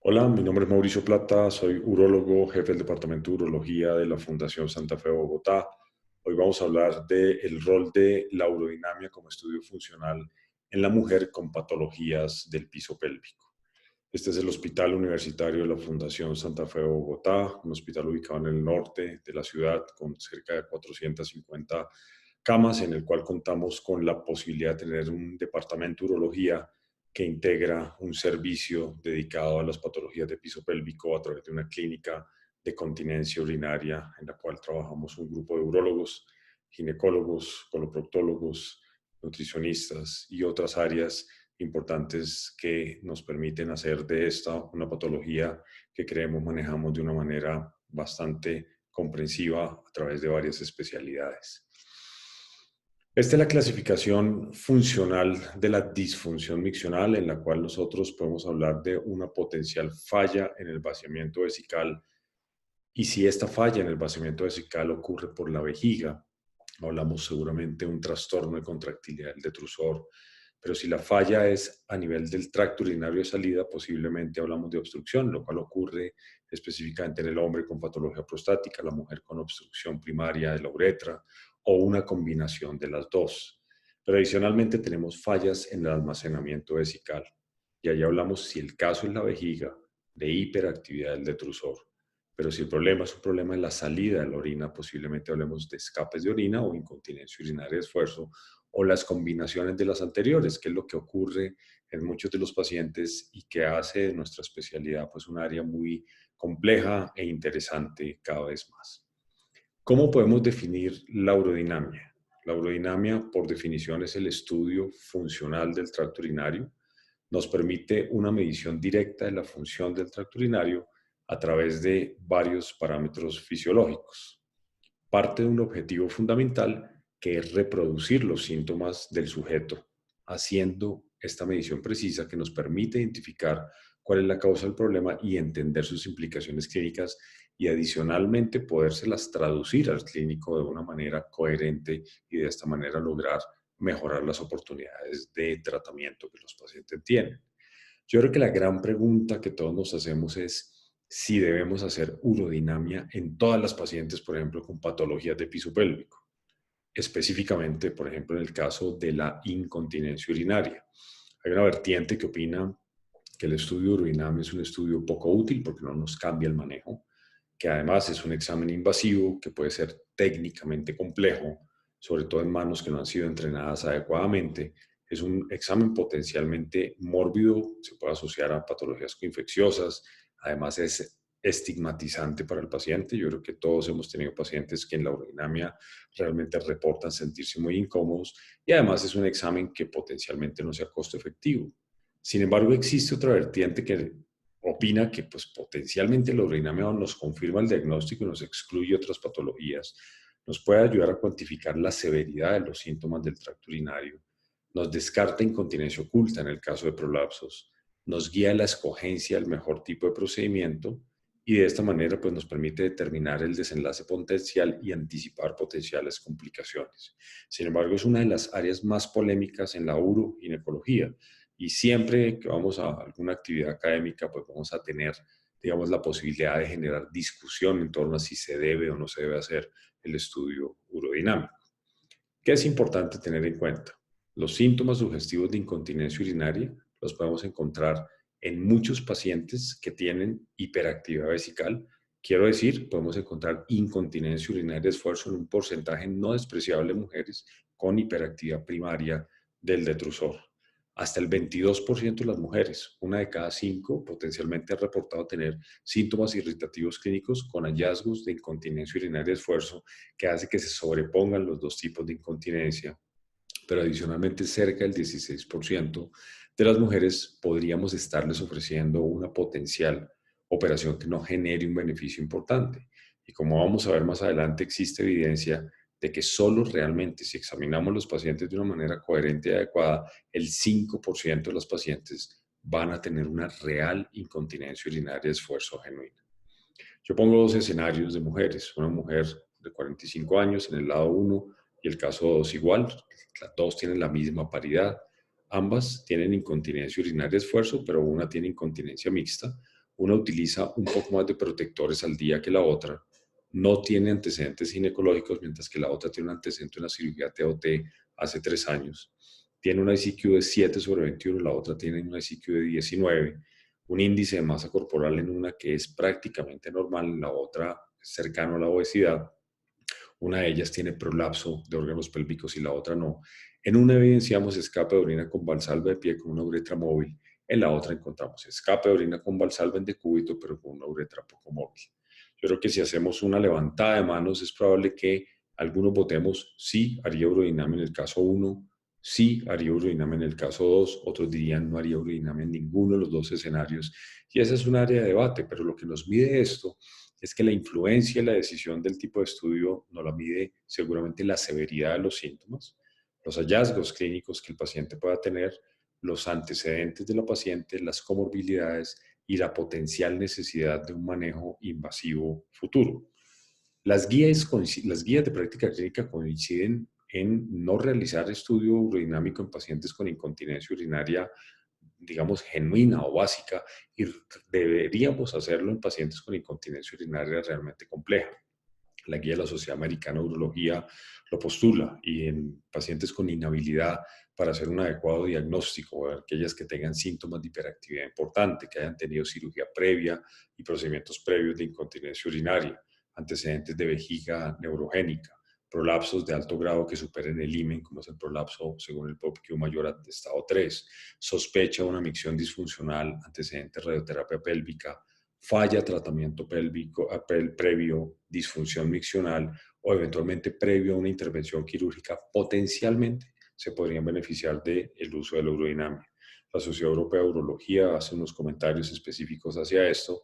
Hola, mi nombre es Mauricio Plata, soy urólogo, jefe del Departamento de Urología de la Fundación Santa Fe de Bogotá. Hoy vamos a hablar del rol de la urodinamia como estudio funcional en la mujer con patologías del piso pélvico. Este es el Hospital Universitario de la Fundación Santa Fe de Bogotá, un hospital ubicado en el norte de la ciudad con cerca de 450 camas, en el cual contamos con la posibilidad de tener un departamento de urología que integra un servicio dedicado a las patologías de piso pélvico a través de una clínica de continencia urinaria en la cual trabajamos un grupo de urólogos, ginecólogos, coloproctólogos, nutricionistas y otras áreas importantes que nos permiten hacer de esta una patología que creemos manejamos de una manera bastante comprensiva a través de varias especialidades. Esta es la clasificación funcional de la disfunción miccional, en la cual nosotros podemos hablar de una potencial falla en el vaciamiento vesical. Y si esta falla en el vaciamiento vesical ocurre por la vejiga, hablamos seguramente de un trastorno de contractilidad del detrusor. Pero si la falla es a nivel del tracto urinario de salida, posiblemente hablamos de obstrucción, lo cual ocurre específicamente en el hombre con patología prostática, la mujer con obstrucción primaria de la uretra o una combinación de las dos. Pero adicionalmente tenemos fallas en el almacenamiento vesical. Y ahí hablamos, si el caso es la vejiga, de hiperactividad del detrusor. Pero si el problema es un problema en la salida de la orina, posiblemente hablemos de escapes de orina o incontinencia urinaria de esfuerzo o las combinaciones de las anteriores, que es lo que ocurre en muchos de los pacientes y que hace de nuestra especialidad pues un área muy compleja e interesante cada vez más. ¿Cómo podemos definir la urodinamia? La urodinamia, por definición, es el estudio funcional del tracto urinario. Nos permite una medición directa de la función del tracto urinario a través de varios parámetros fisiológicos. Parte de un objetivo fundamental que es reproducir los síntomas del sujeto, haciendo esta medición precisa que nos permite identificar cuál es la causa del problema y entender sus implicaciones clínicas y adicionalmente podérselas traducir al clínico de una manera coherente y de esta manera lograr mejorar las oportunidades de tratamiento que los pacientes tienen. Yo creo que la gran pregunta que todos nos hacemos es si debemos hacer urodinamia en todas las pacientes, por ejemplo, con patologías de piso pélvico, específicamente, por ejemplo, en el caso de la incontinencia urinaria. Hay una vertiente que opina que el estudio de urodinamia es un estudio poco útil porque no nos cambia el manejo, que además es un examen invasivo que puede ser técnicamente complejo, sobre todo en manos que no han sido entrenadas adecuadamente. Es un examen potencialmente mórbido, se puede asociar a patologías infecciosas, además es estigmatizante para el paciente. Yo creo que todos hemos tenido pacientes que en la urodinamia realmente reportan sentirse muy incómodos y además es un examen que potencialmente no sea costo efectivo. Sin embargo, existe otra vertiente que opina que pues, potencialmente la urodinamia nos confirma el diagnóstico y nos excluye otras patologías, nos puede ayudar a cuantificar la severidad de los síntomas del tracto urinario, nos descarta incontinencia oculta en el caso de prolapsos, nos guía a la escogencia del mejor tipo de procedimiento y de esta manera pues, nos permite determinar el desenlace potencial y anticipar potenciales complicaciones. Sin embargo, es una de las áreas más polémicas en la uroginecología y siempre que vamos a alguna actividad académica, pues vamos a tener, digamos, la posibilidad de generar discusión en torno a si se debe o no se debe hacer el estudio urodinámico. ¿Qué es importante tener en cuenta? Los síntomas sugestivos de incontinencia urinaria los podemos encontrar en muchos pacientes que tienen hiperactividad vesical. Quiero decir, podemos encontrar incontinencia urinaria de esfuerzo en un porcentaje no despreciable de mujeres con hiperactividad primaria del detrusor. Hasta el 22% de las mujeres, una de cada cinco, potencialmente ha reportado tener síntomas irritativos clínicos con hallazgos de incontinencia urinaria de esfuerzo que hace que se sobrepongan los dos tipos de incontinencia, pero adicionalmente cerca del 16% de las mujeres podríamos estarles ofreciendo una potencial operación que no genere un beneficio importante. Y como vamos a ver más adelante, existe evidencia de que solo realmente si examinamos los pacientes de una manera coherente y adecuada, el 5% de los pacientes van a tener una real incontinencia urinaria de esfuerzo genuina. Yo pongo dos escenarios de mujeres, una mujer de 45 años en el lado 1 y el caso 2 igual, las dos tienen la misma paridad, ambas tienen incontinencia urinaria de esfuerzo, pero una tiene incontinencia mixta, una utiliza un poco más de protectores al día que la otra, no tiene antecedentes ginecológicos, mientras que la otra tiene un antecedente en la cirugía TOT hace 3 años, tiene una ICQ de 7/21, la otra tiene una ICQ de 19, un índice de masa corporal en una que es prácticamente normal, en la otra cercano a la obesidad, una de ellas tiene prolapso de órganos pélvicos y la otra no. En una evidenciamos escape de orina con valsalva de pie con una uretra móvil, en la otra encontramos escape de orina con valsalva en decúbito pero con una uretra poco móvil. Yo creo que si hacemos una levantada de manos es probable que algunos votemos sí haría urodinamia en el caso 1, sí haría urodinamia en el caso 2, otros dirían no haría urodinamia en ninguno de los dos escenarios. Y esa es un área de debate, pero lo que nos mide esto es que la influencia en la decisión del tipo de estudio no la mide seguramente la severidad de los síntomas, los hallazgos clínicos que el paciente pueda tener, los antecedentes de la paciente, las comorbilidades y la potencial necesidad de un manejo invasivo futuro. Las guías de práctica clínica coinciden en no realizar estudio urodinámico en pacientes con incontinencia urinaria, digamos, genuina o básica, y deberíamos hacerlo en pacientes con incontinencia urinaria realmente compleja. La guía de la Sociedad Americana de Urología lo postula, y en pacientes con inhabilidad para hacer un adecuado diagnóstico, o aquellas que tengan síntomas de hiperactividad importante, que hayan tenido cirugía previa y procedimientos previos de incontinencia urinaria, antecedentes de vejiga neurogénica, prolapsos de alto grado que superen el IMEN, como es el prolapso según el POPQ mayor de estado 3, sospecha de una micción disfuncional, antecedentes de radioterapia pélvica, falla tratamiento pélvico previo, disfunción miccional o eventualmente previo a una intervención quirúrgica, potencialmente se podrían beneficiar del uso de la urodinamia. La Sociedad Europea de Urología hace unos comentarios específicos hacia esto,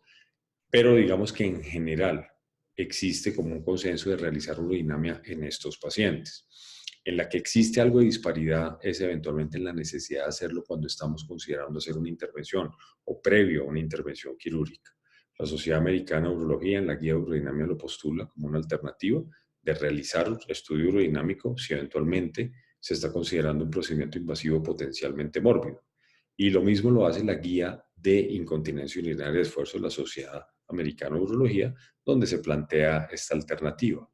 pero digamos que en general existe como un consenso de realizar urodinamia en estos pacientes. En la que existe algo de disparidad es eventualmente en la necesidad de hacerlo cuando estamos considerando hacer una intervención o previo a una intervención quirúrgica. La Sociedad Americana de Urología en la guía de urodinamia lo postula como una alternativa de realizar un estudio urodinámico si eventualmente se está considerando un procedimiento invasivo potencialmente mórbido. Y lo mismo lo hace la guía de incontinencia urinaria de esfuerzo de la Sociedad Americana de Urología, donde se plantea esta alternativa.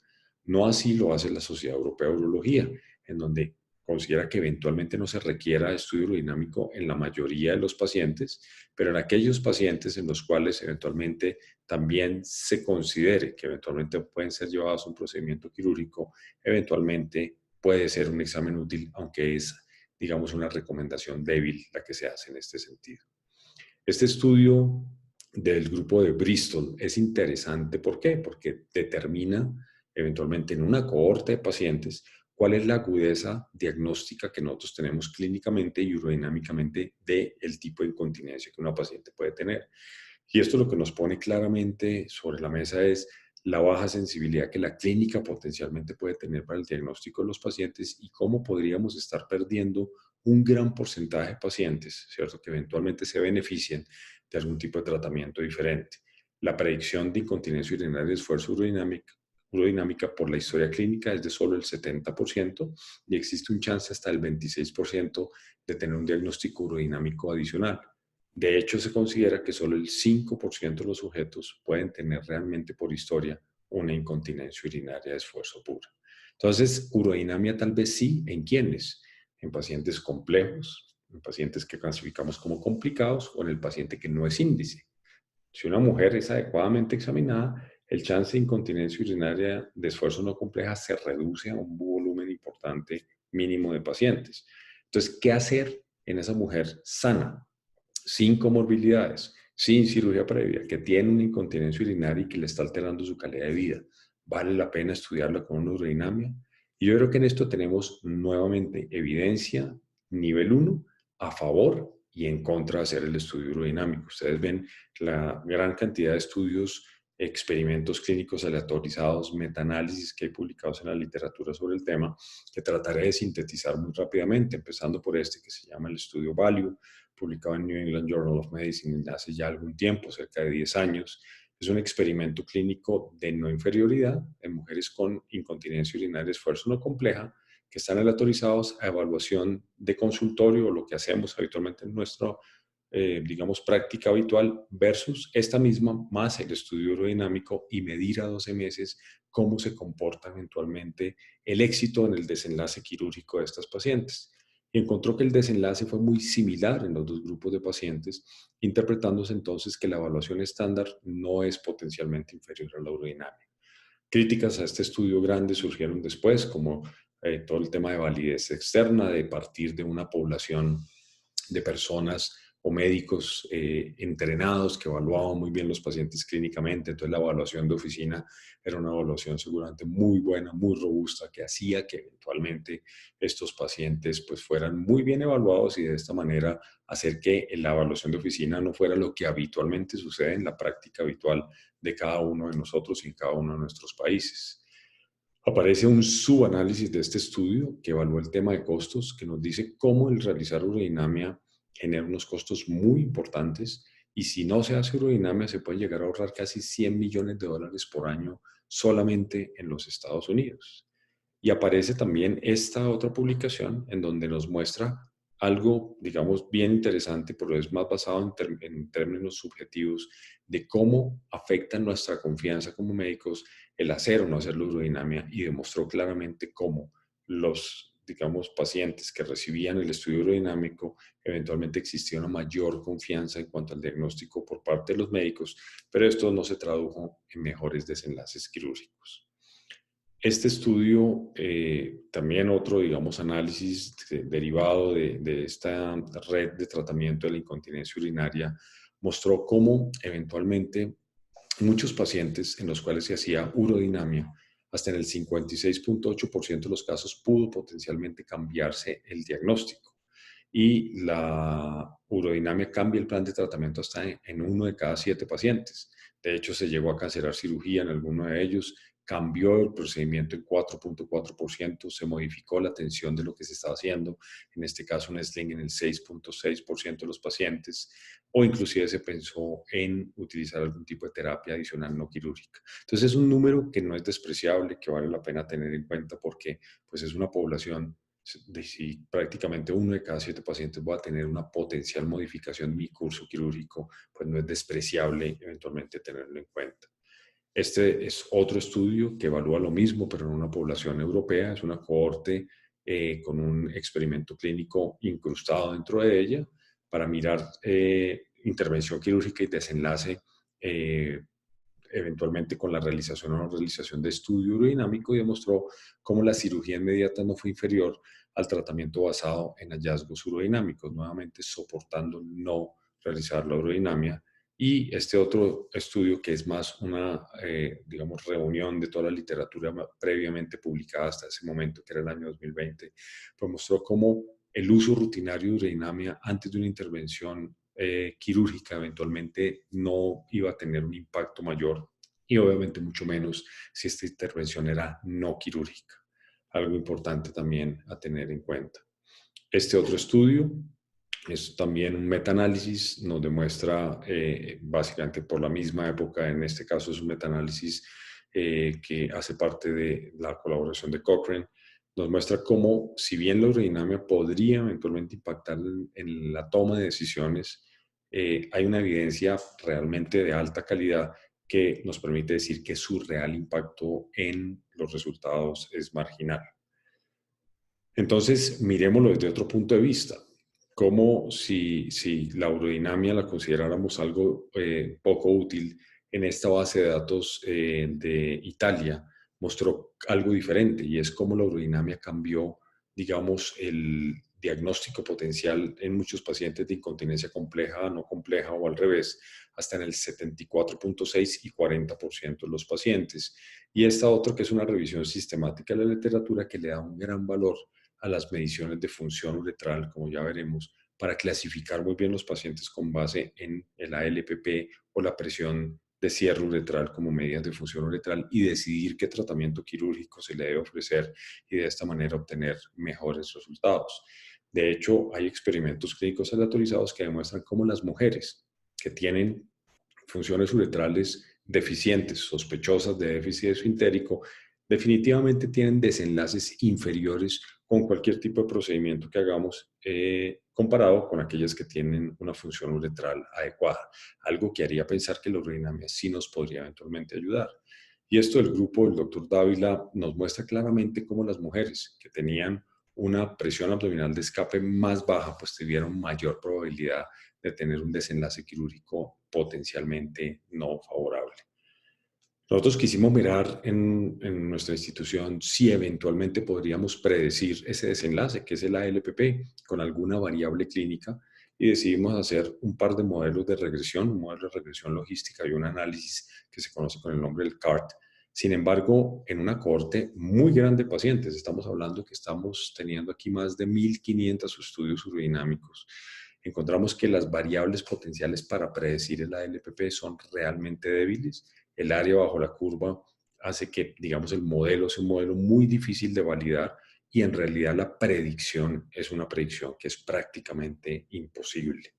No así lo hace la Sociedad Europea de Urología, en donde considera que eventualmente no se requiera estudio urodinámico en la mayoría de los pacientes, pero en aquellos pacientes en los cuales eventualmente también se considere que eventualmente pueden ser llevados a un procedimiento quirúrgico, eventualmente puede ser un examen útil, aunque es, digamos, una recomendación débil la que se hace en este sentido. Este estudio del grupo de Bristol es interesante. ¿Por qué? Porque determina eventualmente en una cohorte de pacientes cuál es la agudeza diagnóstica que nosotros tenemos clínicamente y urodinámicamente del tipo de incontinencia que una paciente puede tener. Y esto lo que nos pone claramente sobre la mesa es la baja sensibilidad que la clínica potencialmente puede tener para el diagnóstico de los pacientes y cómo podríamos estar perdiendo un gran porcentaje de pacientes, ¿cierto?, que eventualmente se beneficien de algún tipo de tratamiento diferente. La predicción de incontinencia urinaria de esfuerzo urodinámica por la historia clínica es de solo el 70% y existe un chance hasta el 26% de tener un diagnóstico urodinámico adicional. De hecho, se considera que solo el 5% de los sujetos pueden tener realmente por historia una incontinencia urinaria de esfuerzo pura. Entonces, urodinamia tal vez sí, ¿en quiénes? En pacientes complejos, en pacientes que clasificamos como complicados o en el paciente que no es índice. Si una mujer es adecuadamente examinada, el chance de incontinencia urinaria de esfuerzo no compleja se reduce a un volumen importante mínimo de pacientes. Entonces, ¿qué hacer en esa mujer sana, sin comorbilidades, sin cirugía previa, que tiene una incontinencia urinaria y que le está alterando su calidad de vida? ¿Vale la pena estudiarla con una urodinamia? Y yo creo que en esto tenemos nuevamente evidencia nivel 1 a favor y en contra de hacer el estudio urodinámico. Ustedes ven la gran cantidad de estudios, experimentos clínicos aleatorizados, metaanálisis que hay publicados en la literatura sobre el tema, que trataré de sintetizar muy rápidamente, empezando por este que se llama el estudio Value, publicado en New England Journal of Medicine hace ya algún tiempo, cerca de 10 años. Es un experimento clínico de no inferioridad en mujeres con incontinencia urinaria de esfuerzo no compleja, que están aleatorizados a evaluación de consultorio, o lo que hacemos habitualmente en nuestro digamos, práctica habitual versus esta misma más el estudio urodinámico y medir a 12 meses cómo se comporta eventualmente el éxito en el desenlace quirúrgico de estas pacientes. Y encontró que el desenlace fue muy similar en los dos grupos de pacientes, interpretándose entonces que la evaluación estándar no es potencialmente inferior a la urodinamia. Críticas a este estudio grande surgieron después, como todo el tema de validez externa, de partir de una población de personas o médicos entrenados que evaluaban muy bien los pacientes clínicamente. Entonces la evaluación de oficina era una evaluación seguramente muy buena, muy robusta, que hacía que eventualmente estos pacientes pues fueran muy bien evaluados y de esta manera hacer que la evaluación de oficina no fuera lo que habitualmente sucede en la práctica habitual de cada uno de nosotros y en cada uno de nuestros países. Aparece un subanálisis de este estudio que evalúa el tema de costos, que nos dice cómo el realizar urodinamia genera unos costos muy importantes y si no se hace urodinamia se puede llegar a ahorrar casi 100 millones de dólares por año solamente en los Estados Unidos. Y aparece también esta otra publicación en donde nos muestra algo, digamos, bien interesante, pero es más basado en términos subjetivos de cómo afecta nuestra confianza como médicos el hacer o no hacer la urodinamia y demostró claramente cómo los, digamos, pacientes que recibían el estudio urodinámico, eventualmente existía una mayor confianza en cuanto al diagnóstico por parte de los médicos, pero esto no se tradujo en mejores desenlaces quirúrgicos. Este estudio, también otro, digamos, análisis derivado de esta red de tratamiento de la incontinencia urinaria, mostró cómo eventualmente muchos pacientes en los cuales se hacía urodinamia, hasta en el 56.8% de los casos pudo potencialmente cambiarse el diagnóstico. Y la urodinamia cambia el plan de tratamiento hasta en 1 de cada 7 pacientes. De hecho, se llegó a cancelar cirugía en alguno de ellos, cambió el procedimiento en 4.4%, se modificó la atención de lo que se estaba haciendo, en este caso un sling en el 6.6% de los pacientes, o inclusive se pensó en utilizar algún tipo de terapia adicional no quirúrgica. Entonces es un número que no es despreciable, que vale la pena tener en cuenta porque pues, es una población de si prácticamente 1 de cada 7 pacientes va a tener una potencial modificación en mi curso quirúrgico, pues no es despreciable eventualmente tenerlo en cuenta. Este es otro estudio que evalúa lo mismo, pero en una población europea. Es una cohorte con un experimento clínico incrustado dentro de ella para mirar intervención quirúrgica y desenlace eventualmente con la realización o no realización de estudio urodinámico y demostró cómo la cirugía inmediata no fue inferior al tratamiento basado en hallazgos urodinámicos, nuevamente soportando no realizar la urodinamia. Y este otro estudio, que es más una, digamos, reunión de toda la literatura previamente publicada hasta ese momento, que era el año 2020, pues mostró cómo el uso rutinario de urodinamia antes de una intervención quirúrgica eventualmente no iba a tener un impacto mayor y obviamente mucho menos si esta intervención era no quirúrgica. Algo importante también a tener en cuenta. Este otro estudio es también un metaanálisis, nos demuestra básicamente por la misma época, en este caso es un metaanálisis que hace parte de la colaboración de Cochrane, nos muestra cómo, si bien la urodinamia podría eventualmente impactar en la toma de decisiones, hay una evidencia realmente de alta calidad que nos permite decir que su real impacto en los resultados es marginal. Entonces, miremoslo desde otro punto de vista, como si la urodinamia la consideráramos algo poco útil, en esta base de datos de Italia mostró algo diferente y es cómo la urodinamia cambió, digamos, el diagnóstico potencial en muchos pacientes de incontinencia compleja, no compleja o al revés, hasta en el 74.6 y 40% de los pacientes. Y esta otra que es una revisión sistemática de la literatura que le da un gran valor a las mediciones de función uretral, como ya veremos, para clasificar muy bien los pacientes con base en el ALPP o la presión de cierre uretral como medidas de función uretral y decidir qué tratamiento quirúrgico se le debe ofrecer y de esta manera obtener mejores resultados. De hecho, hay experimentos clínicos aleatorizados que demuestran cómo las mujeres que tienen funciones uretrales deficientes, sospechosas de déficit esfintérico, definitivamente tienen desenlaces inferiores con cualquier tipo de procedimiento que hagamos comparado con aquellas que tienen una función uretral adecuada, algo que haría pensar que la urodinamia sí nos podría eventualmente ayudar. Y esto del grupo del doctor Dávila nos muestra claramente cómo las mujeres que tenían una presión abdominal de escape más baja, pues tuvieron mayor probabilidad de tener un desenlace quirúrgico potencialmente no favorable. Nosotros quisimos mirar en nuestra institución si eventualmente podríamos predecir ese desenlace, que es el ALPP, con alguna variable clínica, y decidimos hacer un par de modelos de regresión, un modelo de regresión logística y un análisis que se conoce con el nombre del CART. Sin embargo, en una cohorte muy grande de pacientes, estamos hablando que estamos teniendo aquí más de 1.500 estudios urodinâmicos, encontramos que las variables potenciales para predecir el ALPP son realmente débiles. El área bajo la curva hace que, digamos, el modelo es un modelo muy difícil de validar y en realidad la predicción es una predicción que es prácticamente imposible.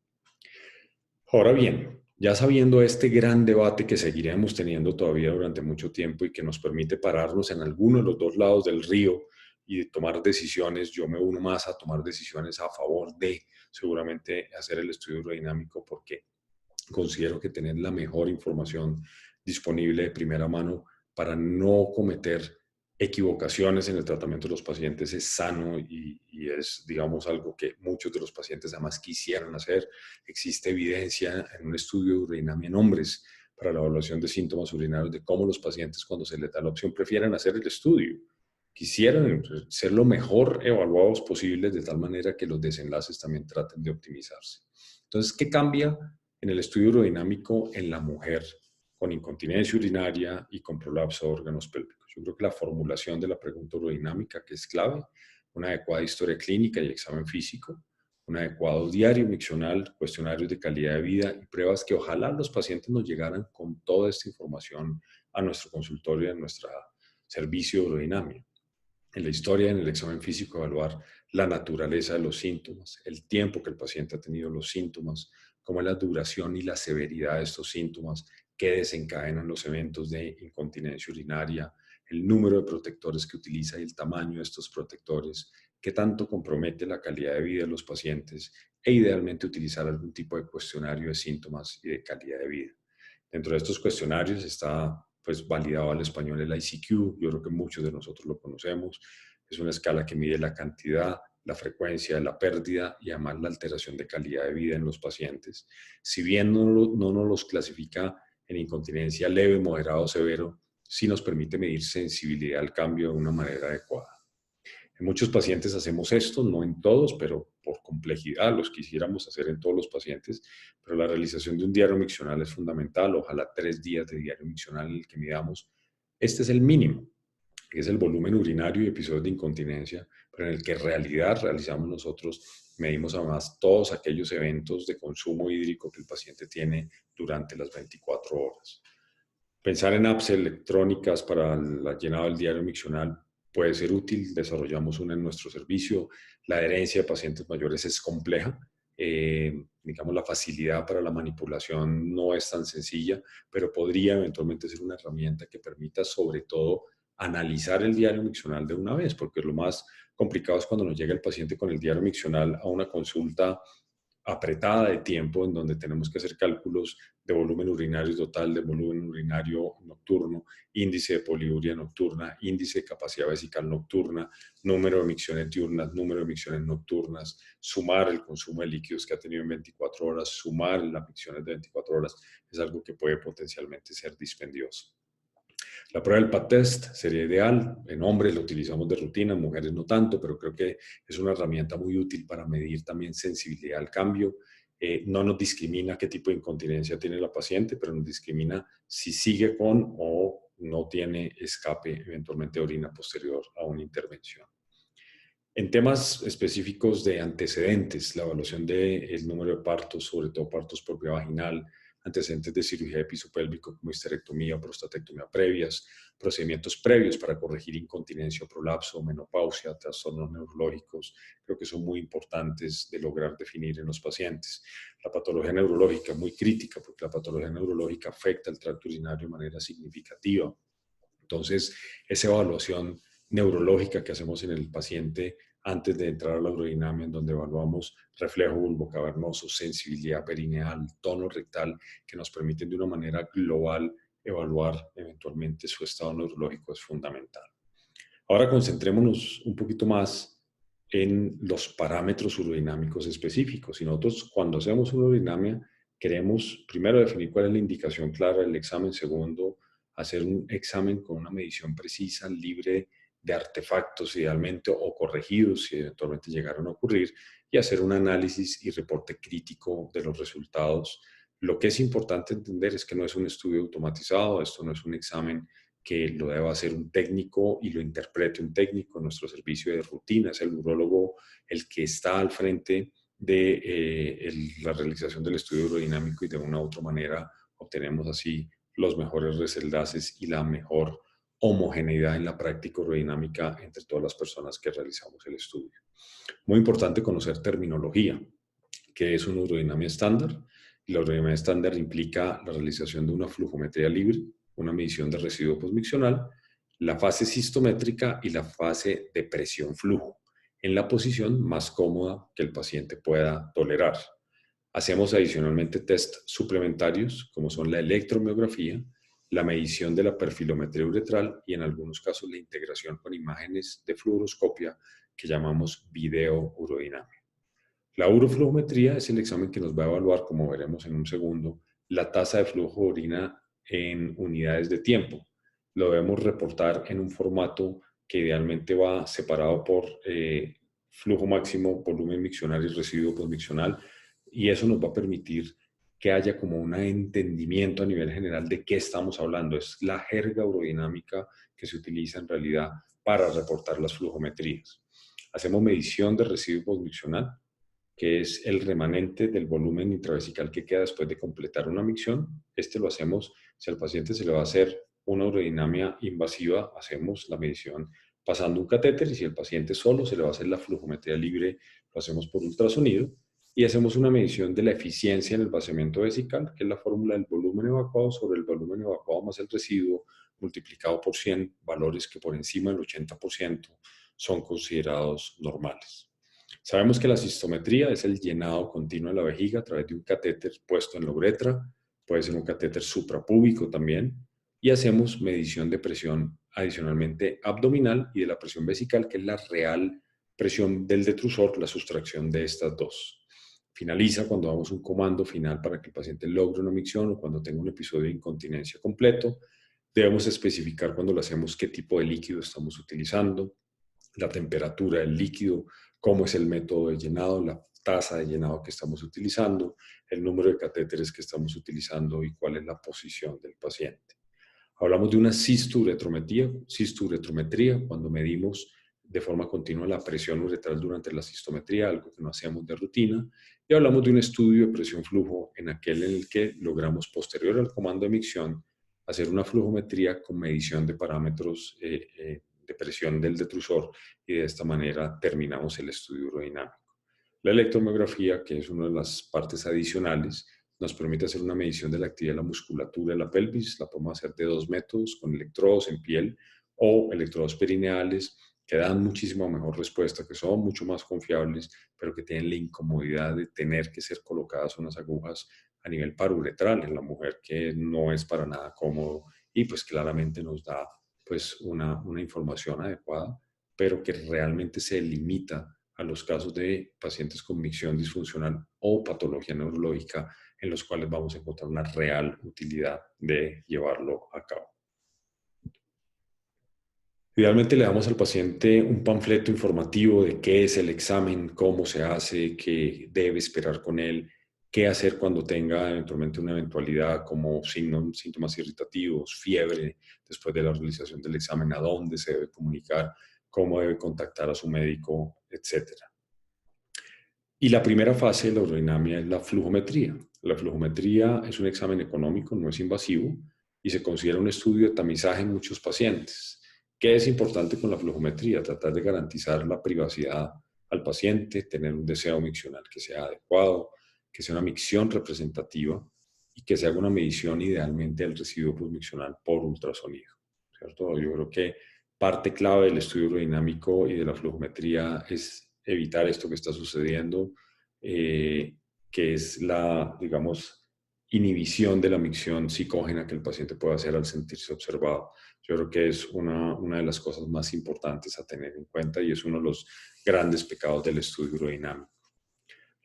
Ahora bien, ya sabiendo este gran debate que seguiremos teniendo todavía durante mucho tiempo y que nos permite pararnos en alguno de los dos lados del río y tomar decisiones, yo me uno más a tomar decisiones a favor de seguramente hacer el estudio aerodinámico porque considero que tener la mejor información disponible de primera mano para no cometer equivocaciones en el tratamiento de los pacientes es sano y es, digamos, algo que muchos de los pacientes además quisieran hacer. Existe evidencia en un estudio de urodinamia en hombres para la evaluación de síntomas urinarios de cómo los pacientes cuando se les da la opción prefieren hacer el estudio. Quisieran ser lo mejor evaluados posibles de tal manera que los desenlaces también traten de optimizarse. Entonces, ¿qué cambia en el estudio urodinâmico en la mujer con incontinencia urinaria y con prolapso de órganos pélvicos? Yo creo que la formulación de la pregunta urodinámica, que es clave, una adecuada historia clínica y examen físico, un adecuado diario miccional, cuestionarios de calidad de vida y pruebas que ojalá los pacientes nos llegaran con toda esta información a nuestro consultorio y a nuestro servicio de urodinamia. En la historia, en el examen físico, evaluar la naturaleza de los síntomas, el tiempo que el paciente ha tenido los síntomas, cómo es la duración y la severidad de estos síntomas, qué desencadenan los eventos de incontinencia urinaria, el número de protectores que utiliza y el tamaño de estos protectores, qué tanto compromete la calidad de vida de los pacientes e idealmente utilizar algún tipo de cuestionario de síntomas y de calidad de vida. Dentro de estos cuestionarios está pues validado al español el ICQ, yo creo que muchos de nosotros lo conocemos, es una escala que mide la cantidad, la frecuencia de la pérdida y además la alteración de calidad de vida en los pacientes. Si bien no nos los clasifica en incontinencia leve, moderado o severo, sí nos permite medir sensibilidad al cambio de una manera adecuada. En muchos pacientes hacemos esto, no en todos, pero por complejidad los quisiéramos hacer en todos los pacientes, pero la realización de un diario miccional es fundamental, ojalá 3 días de diario miccional en el que midamos. Este es el mínimo, que es el volumen urinario y episodios de incontinencia, pero en el que en realidad realizamos nosotros, medimos además todos aquellos eventos de consumo hídrico que el paciente tiene durante las 24 horas. Pensar en apps electrónicas para la llenado del diario miccional puede ser útil, desarrollamos una en nuestro servicio. La adherencia de pacientes mayores es compleja, digamos la facilidad para la manipulación no es tan sencilla, pero podría eventualmente ser una herramienta que permita sobre todo analizar el diario miccional de una vez, porque lo más complicado es cuando nos llega el paciente con el diario miccional a una consulta apretada de tiempo en donde tenemos que hacer cálculos de volumen urinario total, de volumen urinario nocturno, índice de poliuria nocturna, índice de capacidad vesical nocturna, número de micciones diurnas, número de micciones nocturnas, sumar el consumo de líquidos que ha tenido en 24 horas, sumar las micciones de 24 horas, es algo que puede potencialmente ser dispendioso. La prueba del PAT test sería ideal. En hombres lo utilizamos de rutina, en mujeres no tanto, pero creo que es una herramienta muy útil para medir también sensibilidad al cambio. No nos discrimina qué tipo de incontinencia tiene la paciente, pero nos discrimina si sigue con o no tiene escape eventualmente de orina posterior a una intervención. En temas específicos de antecedentes, la evaluación del número de partos, sobre todo partos por vía vaginal, antecedentes de cirugía de piso pélvico como histerectomía o prostatectomía previas, procedimientos previos para corregir incontinencia o prolapso, menopausia, trastornos neurológicos, creo que son muy importantes de lograr definir en los pacientes. La patología neurológica es muy crítica porque la patología neurológica afecta el tracto urinario de manera significativa. Entonces, esa evaluación neurológica que hacemos en el paciente antes de entrar a la urodinamia, en donde evaluamos reflejo vulvocavernoso, sensibilidad perineal, tono rectal, que nos permiten de una manera global evaluar eventualmente su estado neurológico, es fundamental. Ahora concentrémonos un poquito más en los parámetros urodinámicos específicos. Y nosotros, cuando hacemos una urodinamia, queremos primero definir cuál es la indicación clara del examen. Segundo, hacer un examen con una medición precisa, libre de artefactos idealmente o corregidos si eventualmente llegaron a ocurrir, y hacer un análisis y reporte crítico de los resultados. Lo que es importante entender es que no es un estudio automatizado, esto no es un examen que lo deba hacer un técnico y lo interprete un técnico. Nuestro servicio de rutina es el urólogo el que está al frente de la realización del estudio urodinámico, y de una u otra manera obtenemos así los mejores desenlaces y la mejor homogeneidad en la práctica urodinámica entre todas las personas que realizamos el estudio. Muy importante conocer terminología, que es una urodinamia estándar. La urodinamia estándar implica la realización de una flujometría libre, una medición de residuo posmiccional, la fase sistométrica y la fase de presión-flujo, en la posición más cómoda que el paciente pueda tolerar. Hacemos adicionalmente test suplementarios, como son la electromiografía, la medición de la perfilometría uretral y en algunos casos la integración con imágenes de fluoroscopia que llamamos video urodinamia. La uroflujometría es el examen que nos va a evaluar, como veremos en un segundo, la tasa de flujo de orina en unidades de tiempo. Lo debemos reportar en un formato que idealmente va separado por flujo máximo, volumen miccional y residuo postmiccional, y eso nos va a permitir que haya como un entendimiento a nivel general de qué estamos hablando. Es la jerga urodinámica que se utiliza en realidad para reportar las flujometrías. Hacemos medición de residuo postmiccional, que es el remanente del volumen intravesical que queda después de completar una micción. Este lo hacemos, si al paciente se le va a hacer una urodinamia invasiva, hacemos la medición pasando un catéter, y si el paciente solo se le va a hacer la flujometría libre, lo hacemos por ultrasonido, y hacemos una medición de la eficiencia en el vaciamiento vesical, que es la fórmula del volumen evacuado sobre el volumen evacuado más el residuo, multiplicado por 100, valores que por encima del 80% son considerados normales. Sabemos que la cistometría es el llenado continuo de la vejiga a través de un catéter puesto en la uretra, puede ser un catéter suprapúbico también, y hacemos medición de presión adicionalmente abdominal y de la presión vesical, que es la real presión del detrusor, la sustracción de estas dos. Finaliza cuando damos un comando final para que el paciente logre una micción o cuando tenga un episodio de incontinencia completo. Debemos especificar cuando lo hacemos qué tipo de líquido estamos utilizando, la temperatura del líquido, cómo es el método de llenado, la tasa de llenado que estamos utilizando, el número de catéteres que estamos utilizando y cuál es la posición del paciente. Hablamos de una cisturetrometría cuando medimos de forma continua la presión uretral durante la cistometría, algo que no hacemos de rutina. Y hablamos de un estudio de presión-flujo en aquel en el que logramos, posterior al comando de micción, hacer una flujometría con medición de parámetros de presión del detrusor, y de esta manera terminamos el estudio urodinámico. La electromiografía, que es una de las partes adicionales, nos permite hacer una medición de la actividad de la musculatura de la pelvis. La podemos hacer de dos métodos, con electrodos en piel o electrodos perineales, que dan muchísima mejor respuesta, que son mucho más confiables, pero que tienen la incomodidad de tener que ser colocadas unas agujas a nivel paruretral en la mujer, que no es para nada cómodo, y pues claramente nos da pues una información adecuada, pero que realmente se limita a los casos de pacientes con micción disfuncional o patología neurológica, en los cuales vamos a encontrar una real utilidad de llevarlo a cabo. Idealmente le damos al paciente un panfleto informativo de qué es el examen, cómo se hace, qué debe esperar con él, qué hacer cuando tenga eventualmente una eventualidad como síntomas irritativos, fiebre, después de la realización del examen, a dónde se debe comunicar, cómo debe contactar a su médico, etc. Y la primera fase de la urodinamia es la flujometría. La flujometría es un examen económico, no es invasivo, y se considera un estudio de tamizaje en muchos pacientes. ¿Qué es importante con la flujometría? Tratar de garantizar la privacidad al paciente, tener un deseo miccional que sea adecuado, que sea una micción representativa y que se haga una medición idealmente del residuo postmiccional por ultrasonido. ¿cierto? Yo creo que parte clave del estudio hidrodinámico y de la flujometría es evitar esto que está sucediendo, que es la, digamos, inhibición de la micción psicógena que el paciente puede hacer al sentirse observado. Yo creo que es una de las cosas más importantes a tener en cuenta y es uno de los grandes pecados del estudio hidrodinámico.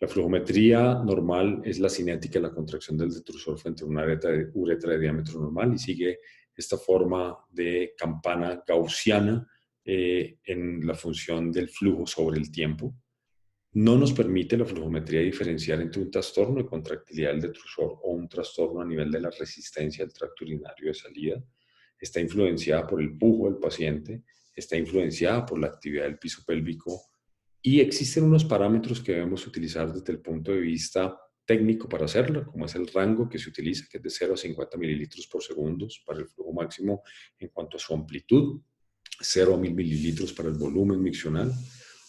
La flujometría normal es la cinética, la contracción del detrusor frente a una uretra de diámetro normal y sigue esta forma de campana gaussiana en la función del flujo sobre el tiempo. No nos permite la flujometría diferenciar entre un trastorno de contractilidad del detrusor o un trastorno a nivel de la resistencia del tracto urinario de salida. Está influenciada por el pujo del paciente, está influenciada por la actividad del piso pélvico y existen unos parámetros que debemos utilizar desde el punto de vista técnico para hacerlo, como es el rango que se utiliza, que es de 0 a 50 mililitros por segundo para el flujo máximo en cuanto a su amplitud, 0 a 1000 mililitros para el volumen miccional,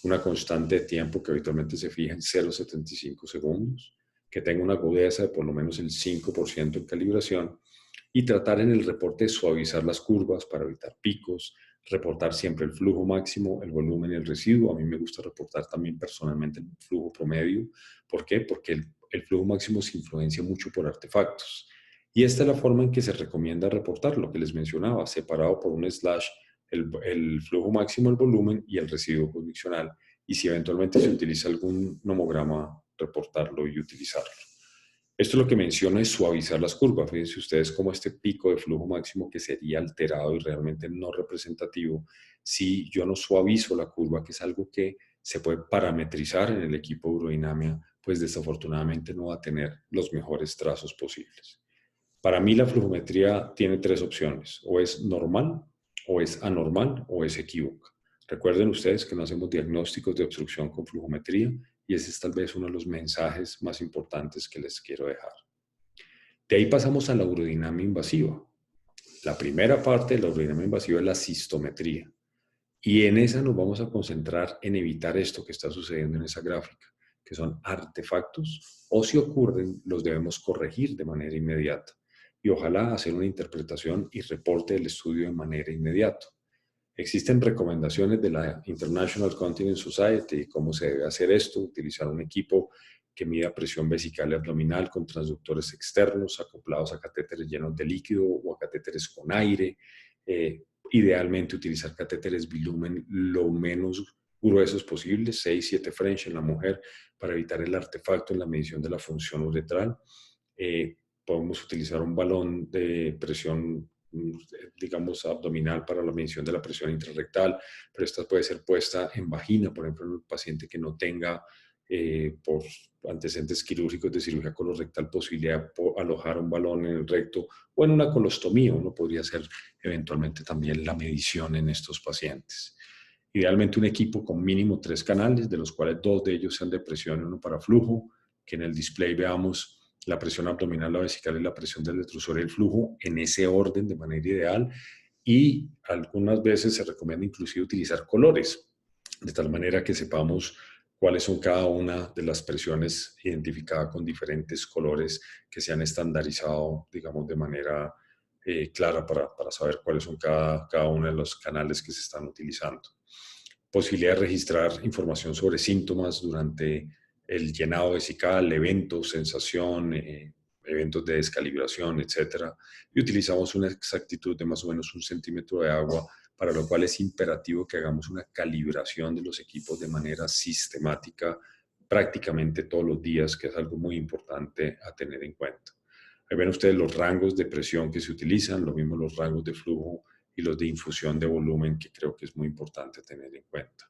una constante de tiempo que habitualmente se fija en 0,75 segundos, que tenga una agudeza de por lo menos el 5% en calibración y tratar en el reporte de suavizar las curvas para evitar picos, reportar siempre el flujo máximo, el volumen y el residuo. A mí me gusta reportar también personalmente el flujo promedio. ¿Por qué? Porque el flujo máximo se influencia mucho por artefactos. Y esta es la forma en que se recomienda reportar, lo que les mencionaba, separado por un slash el flujo máximo, el volumen y el residuo condicional. Y si eventualmente se utiliza algún nomograma, reportarlo y utilizarlo. Esto lo que menciona es suavizar las curvas. Fíjense ustedes cómo este pico de flujo máximo que sería alterado y realmente no representativo, si yo no suavizo la curva, que es algo que se puede parametrizar en el equipo urodinamia, pues desafortunadamente no va a tener los mejores trazos posibles. Para mí la flujometría tiene tres opciones, o es normal, o es anormal, o es equívoca. Recuerden ustedes que no hacemos diagnósticos de obstrucción con flujometría y ese es tal vez uno de los mensajes más importantes que les quiero dejar. De ahí pasamos a la urodinamia invasiva. La primera parte de la urodinamia invasiva es la cistometría. Y en esa nos vamos a concentrar en evitar esto que está sucediendo en esa gráfica, que son artefactos, o si ocurren, los debemos corregir de manera inmediata. Y ojalá hacer una interpretación y reporte del estudio de manera inmediata. Existen recomendaciones de la International Continence Society, cómo se debe hacer esto, utilizar un equipo que mida presión vesical y abdominal con transductores externos acoplados a catéteres llenos de líquido o a catéteres con aire. Idealmente utilizar catéteres bilumen lo menos gruesos posible, 6-7 French en la mujer, para evitar el artefacto en la medición de la función uretral. Podemos utilizar un balón de presión, digamos, abdominal para la medición de la presión intrarrectal, pero esta puede ser puesta en vagina, por ejemplo, en un paciente que no tenga por antecedentes quirúrgicos de cirugía colorectal posibilidad de alojar un balón en el recto o en una colostomía. Uno podría hacer eventualmente también la medición en estos pacientes. Idealmente un equipo con mínimo 3 canales, de los cuales 2 de ellos sean de presión y uno para flujo, que en el display veamos la presión abdominal, la vesical y la presión del detrusor y el flujo en ese orden de manera ideal. Y algunas veces se recomienda inclusive utilizar colores, de tal manera que sepamos cuáles son cada una de las presiones identificadas con diferentes colores que se han estandarizado, digamos, de manera clara para saber cuáles son cada uno de los canales que se están utilizando. Posibilidad de registrar información sobre síntomas durante el llenado vesical, eventos, sensación, eventos de descalibración, etc. Y utilizamos una exactitud de más o menos 1 centímetro de agua, para lo cual es imperativo que hagamos una calibración de los equipos de manera sistemática prácticamente todos los días, que es algo muy importante a tener en cuenta. Ahí ven ustedes los rangos de presión que se utilizan, lo mismo los rangos de flujo y los de infusión de volumen, que creo que es muy importante tener en cuenta.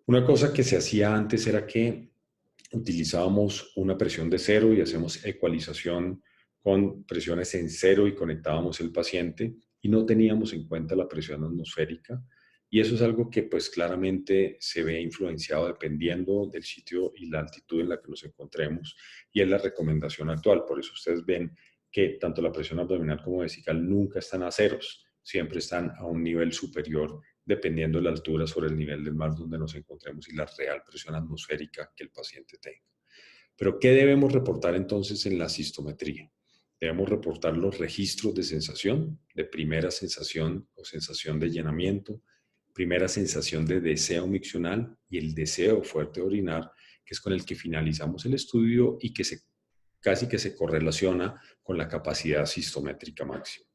Una cosa que se hacía antes era que utilizábamos una presión de 0 y hacemos ecualización con presiones en 0 y conectábamos el paciente y no teníamos en cuenta la presión atmosférica. Y eso es algo que pues claramente se ve influenciado dependiendo del sitio y la altitud en la que nos encontremos y es la recomendación actual. Por eso ustedes ven que tanto la presión abdominal como vesical nunca están a ceros, siempre están a un nivel superior dependiendo de la altura sobre el nivel del mar donde nos encontremos y la real presión atmosférica que el paciente tenga. Pero, ¿qué debemos reportar entonces en la cistometría? Debemos reportar los registros de sensación, de primera sensación o sensación de llenamiento, primera sensación de deseo miccional y el deseo fuerte de orinar, que es con el que finalizamos el estudio y que casi que se correlaciona con la capacidad sistométrica máxima.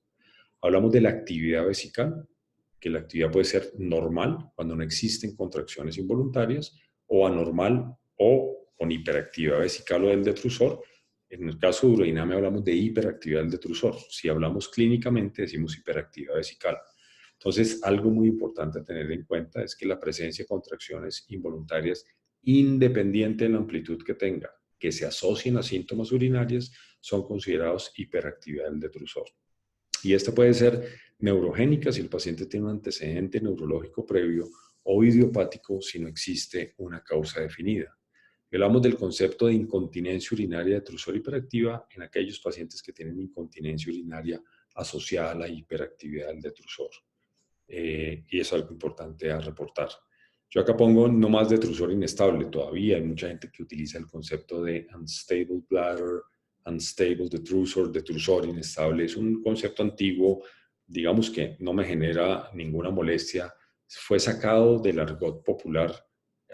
Hablamos de la actividad vesical, que la actividad puede ser normal cuando no existen contracciones involuntarias, o anormal o con hiperactividad vesical o del detrusor. En el caso de urodinamia hablamos de hiperactividad del detrusor. Si hablamos clínicamente decimos hiperactividad vesical. Entonces, algo muy importante a tener en cuenta es que la presencia de contracciones involuntarias, independiente de la amplitud que tenga, que se asocien a síntomas urinarios, son considerados hiperactividad del detrusor. Y esta puede ser neurogénica si el paciente tiene un antecedente neurológico previo o idiopático si no existe una causa definida. Hablamos del concepto de incontinencia urinaria detrusor hiperactiva en aquellos pacientes que tienen incontinencia urinaria asociada a la hiperactividad del detrusor. Y es algo importante a reportar. Yo acá pongo no más detrusor inestable. Todavía hay mucha gente que utiliza el concepto de unstable bladder, unstable detrusor inestable. Es un concepto antiguo, digamos que no me genera ninguna molestia. Fue sacado del argot popular.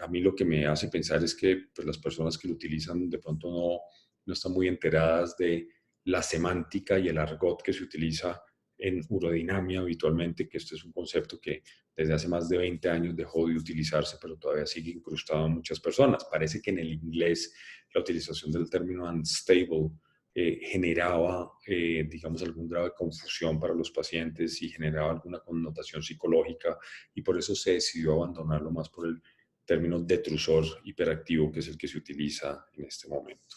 A mí lo que me hace pensar es que pues, las personas que lo utilizan de pronto no están muy enteradas de la semántica y el argot que se utiliza en urodinamia habitualmente, que esto es un concepto que desde hace más de 20 años dejó de utilizarse, pero todavía sigue incrustado en muchas personas. Parece que en el inglés la utilización del término unstable generaba, digamos, algún grado de confusión para los pacientes y generaba alguna connotación psicológica y por eso se decidió abandonarlo más por el término detrusor hiperactivo, que es el que se utiliza en este momento.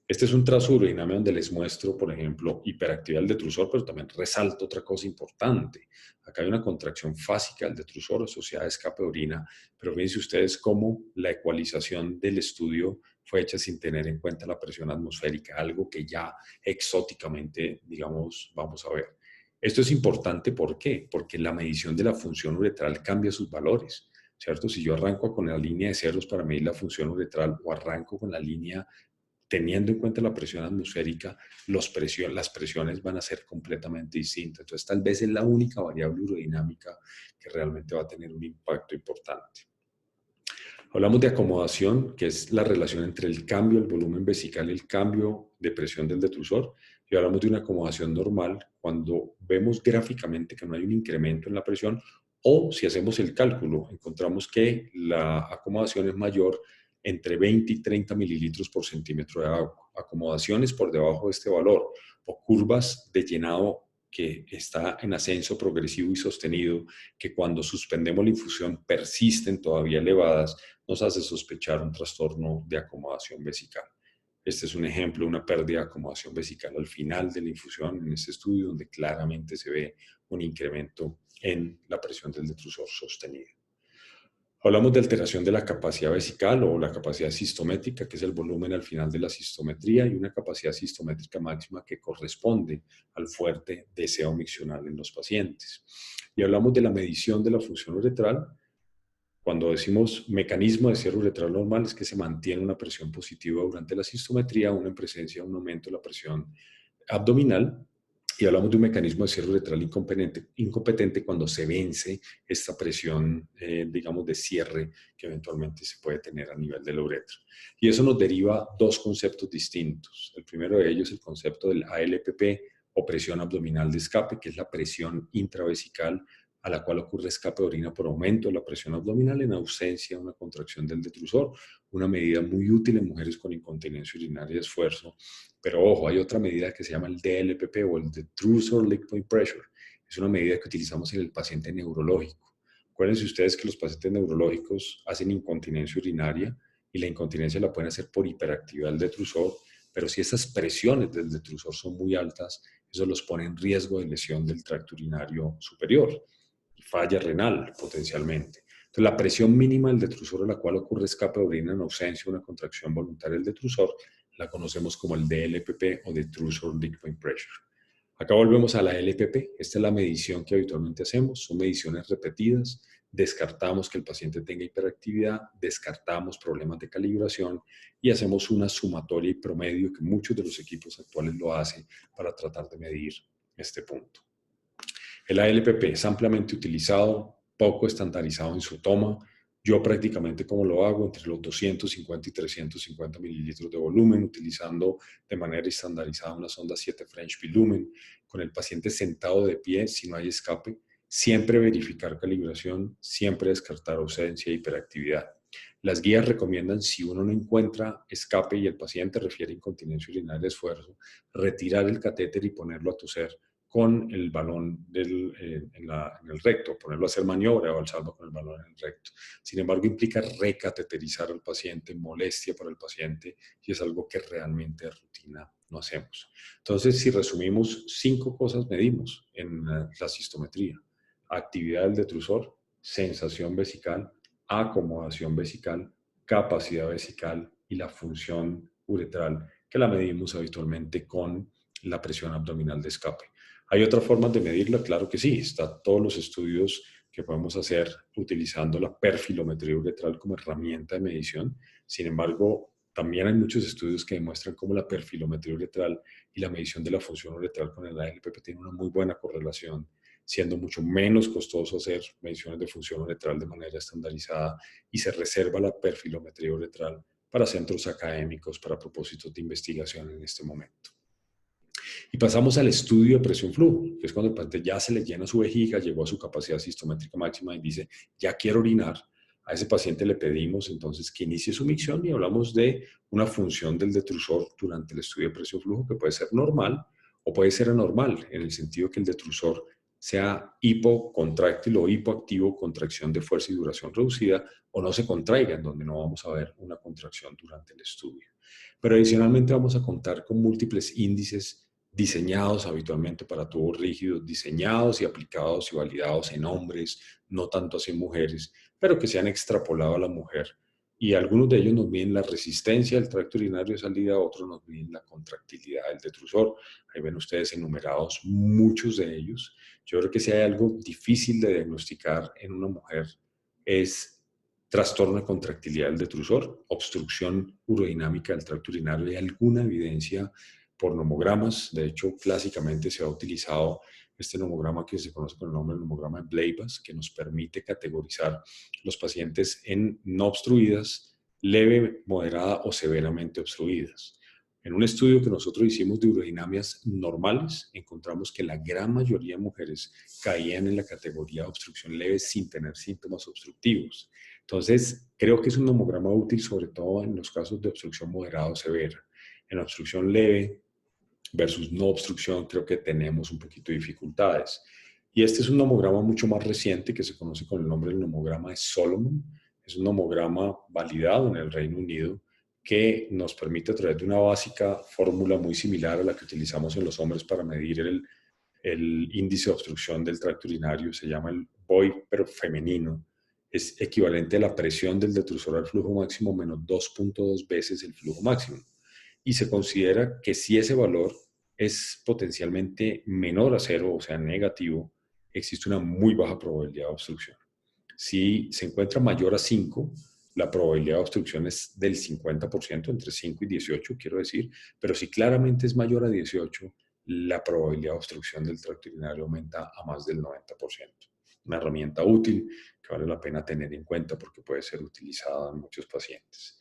Este es un trazo urodinamia donde les muestro, por ejemplo, hiperactividad del detrusor, pero también resalto otra cosa importante. Acá hay una contracción fásica del detrusor asociada a escape de orina, pero fíjense ustedes cómo la ecualización del estudio fue hecha sin tener en cuenta la presión atmosférica, algo que ya exóticamente, digamos, vamos a ver. Esto es importante, ¿por qué? Porque la medición de la función uretral cambia sus valores, ¿cierto? Si yo arranco con la línea de ceros para medir la función uretral o arranco con la línea teniendo en cuenta la presión atmosférica, las presiones van a ser completamente distintas. Entonces, tal vez es la única variable urodinàmica que realmente va a tener un impacto importante. Hablamos de acomodación, que es la relación entre el cambio del volumen vesical y el cambio de presión del detrusor. Y hablamos de una acomodación normal cuando vemos gráficamente que no hay un incremento en la presión o si hacemos el cálculo, encontramos que la acomodación es mayor entre 20 y 30 mililitros por centímetro de agua. Acomodaciones por debajo de este valor o curvas de llenado que está en ascenso progresivo y sostenido, que cuando suspendemos la infusión persisten todavía elevadas, nos hace sospechar un trastorno de acomodación vesical. Este es un ejemplo de una pérdida de acomodación vesical al final de la infusión en este estudio, donde claramente se ve un incremento en la presión del detrusor sostenida. Hablamos de alteración de la capacidad vesical o la capacidad sistométrica, que es el volumen al final de la sistometría, y una capacidad sistométrica máxima que corresponde al fuerte deseo miccional en los pacientes. Y hablamos de la medición de la función uretral. Cuando decimos mecanismo de cierre uretral normal es que se mantiene una presión positiva durante la sistometría, una en presencia de un aumento de la presión abdominal. Y hablamos de un mecanismo de cierre uretral incompetente cuando se vence esta presión, digamos, de cierre que eventualmente se puede tener a nivel de la uretra. Y eso nos deriva dos conceptos distintos. El primero de ellos es el concepto del ALPP o presión abdominal de escape, que es la presión intravesical a la cual ocurre escape de orina por aumento de la presión abdominal en ausencia de una contracción del detrusor, una medida muy útil en mujeres con incontinencia urinaria de esfuerzo. Pero ojo, hay otra medida que se llama el DLPP o el Detrusor Leak Point Pressure. Es una medida que utilizamos en el paciente neurológico. Acuérdense ustedes que los pacientes neurológicos hacen incontinencia urinaria y la incontinencia la pueden hacer por hiperactividad del detrusor, pero si esas presiones del detrusor son muy altas, eso los pone en riesgo de lesión del tracto urinario superior, falla renal potencialmente. Entonces, la presión mínima del detrusor a la cual ocurre escape de orina en ausencia de una contracción voluntaria del detrusor la conocemos como el DLPP o Detrusor Leak Point Pressure. Acá volvemos a la LPP. Esta es la medición que habitualmente hacemos. Son mediciones repetidas descartamos que el paciente tenga hiperactividad, descartamos problemas de calibración y hacemos una sumatoria y promedio que muchos de los equipos actuales lo hacen para tratar de medir este punto. El ALPP es ampliamente utilizado, poco estandarizado en su toma. Yo prácticamente como lo hago, entre los 250 y 350 mililitros de volumen, utilizando de manera estandarizada una sonda 7 French Bilumen, con el paciente sentado de pie si no hay escape, siempre verificar calibración, siempre descartar ausencia e hiperactividad. Las guías recomiendan, si uno no encuentra escape y el paciente refiere incontinencia urinaria de esfuerzo, retirar el catéter y ponerlo a toser con el balón en el recto, ponerlo a hacer maniobra o al salvo con el balón en el recto. Sin embargo, implica recateterizar al paciente, molestia para el paciente, y es algo que realmente de rutina no hacemos. Entonces, si resumimos, 5 cosas medimos en la cistometría: actividad del detrusor, sensación vesical, acomodación vesical, capacidad vesical y la función uretral, que la medimos habitualmente con la presión abdominal de escape. ¿Hay otras formas de medirla? Claro que sí. Están todos los estudios que podemos hacer utilizando la perfilometría uretral como herramienta de medición. Sin embargo, también hay muchos estudios que demuestran cómo la perfilometría uretral y la medición de la función uretral con el ALPP tienen una muy buena correlación, siendo mucho menos costoso hacer mediciones de función uretral de manera estandarizada, y se reserva la perfilometría uretral para centros académicos, para propósitos de investigación en este momento. Y pasamos al estudio de presión-flujo, que es cuando el paciente ya se le llena su vejiga, llegó a su capacidad sistométrica máxima y dice, ya quiero orinar. A ese paciente le pedimos entonces que inicie su micción y hablamos de una función del detrusor durante el estudio de presión-flujo que puede ser normal o puede ser anormal, en el sentido que el detrusor sea hipocontráctil o hipoactivo, contracción de fuerza y duración reducida, o no se contraiga, en donde no vamos a ver una contracción durante el estudio. Pero adicionalmente vamos a contar con múltiples índices diseñados habitualmente para tubos rígidos, diseñados y aplicados y validados en hombres, no tanto así en mujeres, pero que se han extrapolado a la mujer. Y algunos de ellos nos miden la resistencia del tracto urinario de salida, otros nos miden la contractilidad del detrusor. Ahí ven ustedes enumerados muchos de ellos. Yo creo que si hay algo difícil de diagnosticar en una mujer es trastorno de contractilidad del detrusor, obstrucción urodinámica del tracto urinario. Hay alguna evidencia por nomogramas. De hecho, clásicamente se ha utilizado este nomograma que se conoce con el nombre de nomograma de Bleibas, que nos permite categorizar los pacientes en no obstruidas, leve, moderada o severamente obstruidas. En un estudio que nosotros hicimos de urodinamias normales, encontramos que la gran mayoría de mujeres caían en la categoría de obstrucción leve sin tener síntomas obstructivos. Entonces, creo que es un nomograma útil, sobre todo en los casos de obstrucción moderada o severa. En obstrucción leve versus no obstrucción, creo que tenemos un poquito de dificultades. Y este es un nomograma mucho más reciente que se conoce con el nombre del nomograma de Solomon. Es un nomograma validado en el Reino Unido que nos permite, a través de una básica fórmula muy similar a la que utilizamos en los hombres para medir el índice de obstrucción del tracto urinario, se llama el BOI, pero femenino, es equivalente a la presión del detrusor al flujo máximo menos 2.2 veces el flujo máximo. Y se considera que si ese valor es potencialmente menor a 0, o sea, negativo, existe una muy baja probabilidad de obstrucción. Si se encuentra mayor a 5, la probabilidad de obstrucción es del 50%, entre 5 y 18, quiero decir, pero si claramente es mayor a 18, la probabilidad de obstrucción del tracto urinario aumenta a más del 90%. Una herramienta útil que vale la pena tener en cuenta porque puede ser utilizada en muchos pacientes.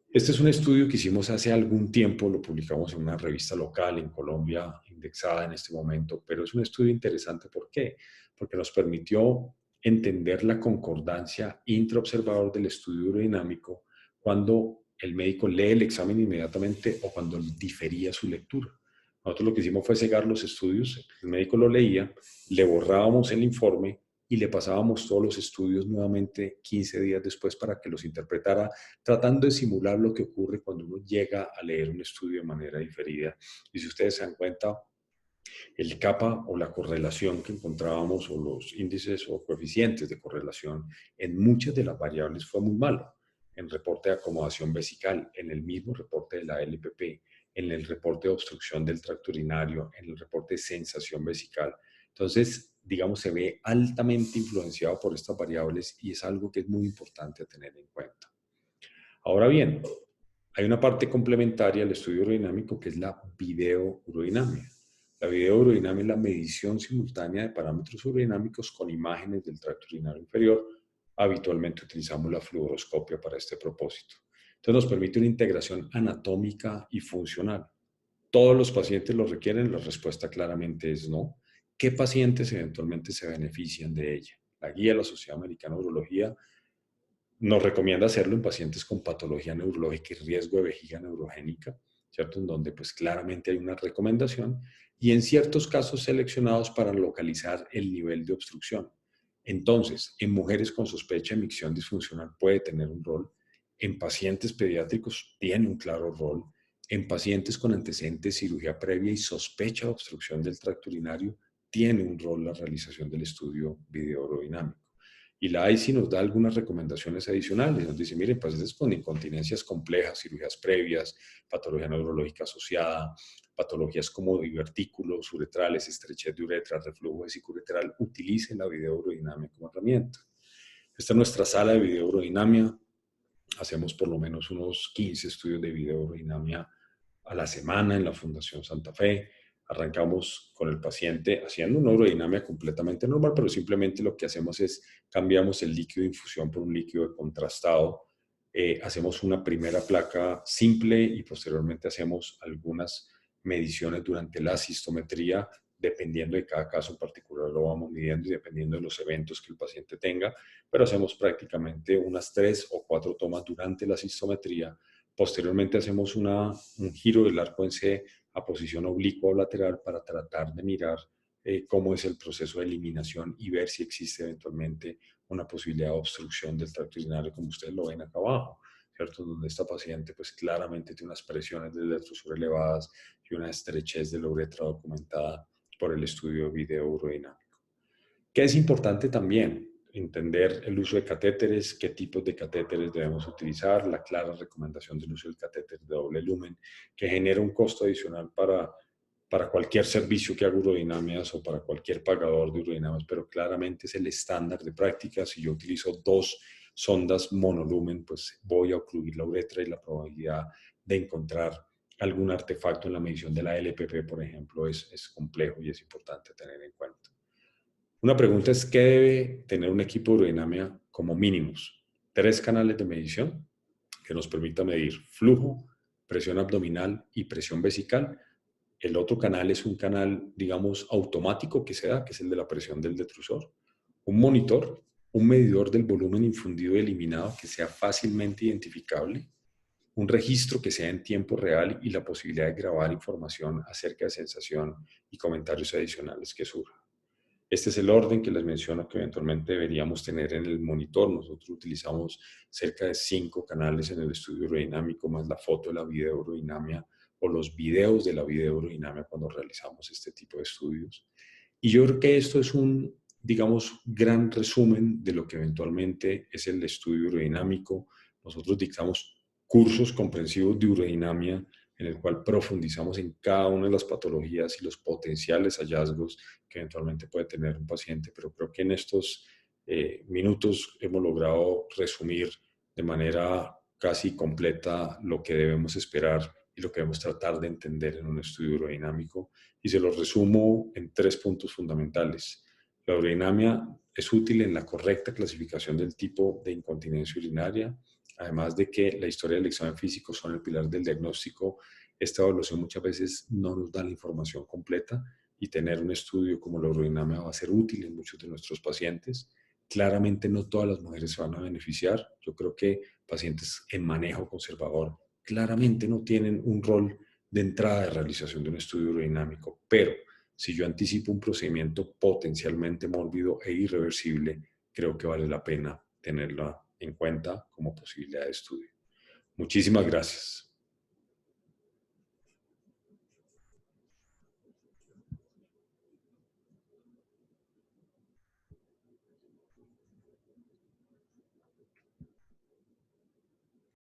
Este es un estudio que hicimos hace algún tiempo, lo publicamos en una revista local en Colombia, indexada en este momento, pero es un estudio interesante. ¿Por qué? Porque nos permitió entender la concordancia intraobservador del estudio urodinamico cuando el médico lee el examen inmediatamente o cuando difería su lectura. Nosotros lo que hicimos fue cegar los estudios, el médico lo leía, le borrábamos el informe y le pasábamos todos los estudios nuevamente 15 días después para que los interpretara, tratando de simular lo que ocurre cuando uno llega a leer un estudio de manera diferida. Y si ustedes se dan cuenta, el kappa o la correlación que encontrábamos, o los índices o coeficientes de correlación en muchas de las variables, fue muy malo. En reporte de acomodación vesical, en el mismo reporte de la LPP, en el reporte de obstrucción del tracto urinario, en el reporte de sensación vesical. Entonces, digamos, se ve altamente influenciado por estas variables y es algo que es muy importante a tener en cuenta. Ahora bien, hay una parte complementaria al estudio urodinámico que es la videourodinamia. La videourodinamia es la medición simultánea de parámetros urodinámicos con imágenes del tracto urinario inferior. Habitualmente utilizamos la fluoroscopia para este propósito. Entonces nos permite una integración anatómica y funcional. ¿Todos los pacientes lo requieren? La respuesta claramente es no. ¿Qué pacientes eventualmente se benefician de ella? La guía de la Sociedad Americana de Urología nos recomienda hacerlo en pacientes con patología neurológica y riesgo de vejiga neurogénica, ¿cierto? En donde pues claramente hay una recomendación y en ciertos casos seleccionados para localizar el nivel de obstrucción. Entonces, en mujeres con sospecha de micción disfuncional puede tener un rol, en pacientes pediátricos tiene un claro rol, en pacientes con antecedentes de cirugía previa y sospecha de obstrucción del tracto urinario tiene un rol la realización del estudio videourodinámico. Y la ICI nos da algunas recomendaciones adicionales. Nos dice, miren, pacientes con incontinencias complejas, cirugías previas, patología neurológica asociada, patologías como divertículos uretrales, estrechez de uretra, reflujo vesicuretral, utilicen la videourodinamia como herramienta. Esta es nuestra sala de videourodinamia. Hacemos por lo menos unos 15 estudios de videourodinamia a la semana en la Fundación Santa Fe. Arrancamos con el paciente haciendo una urodinamia completamente normal, pero simplemente lo que hacemos es cambiamos el líquido de infusión por un líquido contrastado. Hacemos una primera placa simple y posteriormente hacemos algunas mediciones durante la cistometría. Dependiendo de cada caso en particular lo vamos midiendo y dependiendo de los eventos que el paciente tenga, pero hacemos prácticamente unas 3 o 4 tomas durante la cistometría. Posteriormente hacemos un giro del arco en C a posición oblicua o lateral para tratar de mirar cómo es el proceso de eliminación y ver si existe eventualmente una posibilidad de obstrucción del tracto urinario, como ustedes lo ven acá abajo, ¿cierto? Donde esta paciente pues claramente tiene unas presiones de electrosur elevadas y una estrechez de la uretra documentada por el estudio videourodinamico. ¿Qué es importante también? Entender el uso de catéteres, qué tipos de catéteres debemos utilizar, la clara recomendación del uso del catéter de doble lumen, que genera un costo adicional para cualquier servicio que haga urodinamias o para cualquier pagador de urodinamias, pero claramente es el estándar de práctica. Si yo utilizo 2 sondas monolumen, pues voy a ocluir la uretra y la probabilidad de encontrar algún artefacto en la medición de la LPP, por ejemplo, es complejo y es importante tener en cuenta. Una pregunta es, ¿qué debe tener un equipo de urodinamia como mínimos? 3 canales de medición que nos permita medir flujo, presión abdominal y presión vesical. El otro canal es un canal, digamos, automático que se da, que es el de la presión del detrusor. Un monitor, un medidor del volumen infundido y eliminado que sea fácilmente identificable. Un registro que sea en tiempo real y la posibilidad de grabar información acerca de sensación y comentarios adicionales que surjan. Este es el orden que les menciono que eventualmente deberíamos tener en el monitor. Nosotros utilizamos cerca de 5 canales en el estudio urodinamico, más la foto de la videourodinamia o los videos de la videourodinamia cuando realizamos este tipo de estudios. Y yo creo que esto es un, digamos, gran resumen de lo que eventualmente es el estudio urodinamico. Nosotros dictamos cursos comprensivos de urodinamia en el cual profundizamos en cada una de las patologías y los potenciales hallazgos que eventualmente puede tener un paciente, pero creo que en estos minutos hemos logrado resumir de manera casi completa lo que debemos esperar y lo que debemos tratar de entender en un estudio urodinamico, y se los resumo en 3 puntos fundamentales. La urodinamia es útil en la correcta clasificación del tipo de incontinencia urinaria, además de que la historia del examen físico son el pilar del diagnóstico. Esta evaluación muchas veces no nos da la información completa y tener un estudio como la urodinamia va a ser útil en muchos de nuestros pacientes. Claramente no todas las mujeres se van a beneficiar. Yo creo que pacientes en manejo conservador claramente no tienen un rol de entrada de realización de un estudio urodinamico, pero si yo anticipo un procedimiento potencialmente mórbido e irreversible, creo que vale la pena tenerla en cuenta como posibilidad de estudio. Muchísimas gracias.